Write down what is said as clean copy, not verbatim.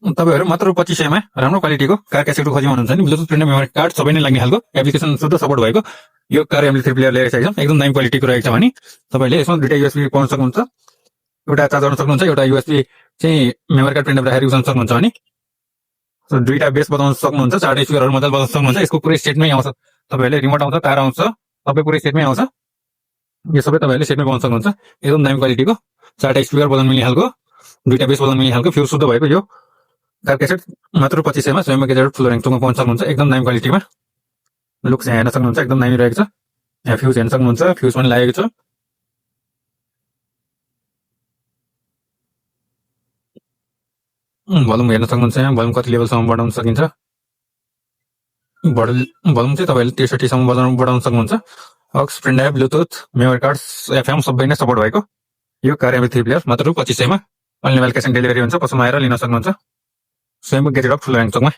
तपाईँहरू मात्र 2500 मा राम्रो क्वालिटीको कार क्यासेटको खोजी हुनुहुन्छ नि ब्लुटुथ प्रिन्टर मेमोरी कार्ड सबै नै लाग्ने खालको एप्लिकेसन शुद्ध सपोर्ट भएको यो कार MP3 प्लेयर लिएर आइसकेको छ। एकदम दामी क्वालिटीको रहेको छ भने तपाईँले यसमा दुईटा USB पाउन सक्नुहुन्छ, एउटा चार्ज गर्न सक्नुहुन्छ, एउटा USB चाहिँ मेमोरी कार्ड प्रिन्टर राखेर युज गर्न सक्नुहुन्छ भने दुईटा बेस बजाउन सक्नुहुन्छ, चारवटा स्पिकरहरू मजाले बजाउन सक्नुहुन्छ। यसको पुरै सेटमै आउँछ, तपाईँहरूले रिमोट आउँछ, तार आउँछ, सबै पुरै सेटमै आउँछ। यो सबै तपाईँहरूले सेटमै पाउन सक्नुहुन्छ। एकदम दामी क्वालिटीको चारवटा स्पिकर बजाउन मिल्ने खालको, दुईटा बेस बजाउन मिल्ने खालको फ्युज शुद्ध भएको यो कार क्यासेट मात्र 2500 मा स्वयं गेजेट फुल ऱ्याङ्कमा पाउन सक्नुहुन्छ। एकदम दामी क्वालिटीमा लुक चाहिँ हेर्न सक्नुहुन्छ, एकदम दामी रहेको छ। यहाँ फ्युज हेर्न सक्नुहुन्छ, फ्युज पनि लागेको छ। भोल्युम हेर्न सक्नुहुन्छ, यहाँ भोल्युम कति लेभलसम्म बढाउन सकिन्छ। भोल्युम चाहिँ तपाईँले 63 सम्म बढाउन सक्नुहुन्छ। Aux, print drive, Bluetooth, memory card, FM सबै नै सपोर्ट भएको यो कार MP3 प्लेयर मात्र 2500 मा अनलिमिटेड क्यास अन डेलिभरी हुन्छ। पसलमा आएर लिन सक्नुहुन्छ। स्वयं गेजेट फुल ऱ्याङ्क चोकमा।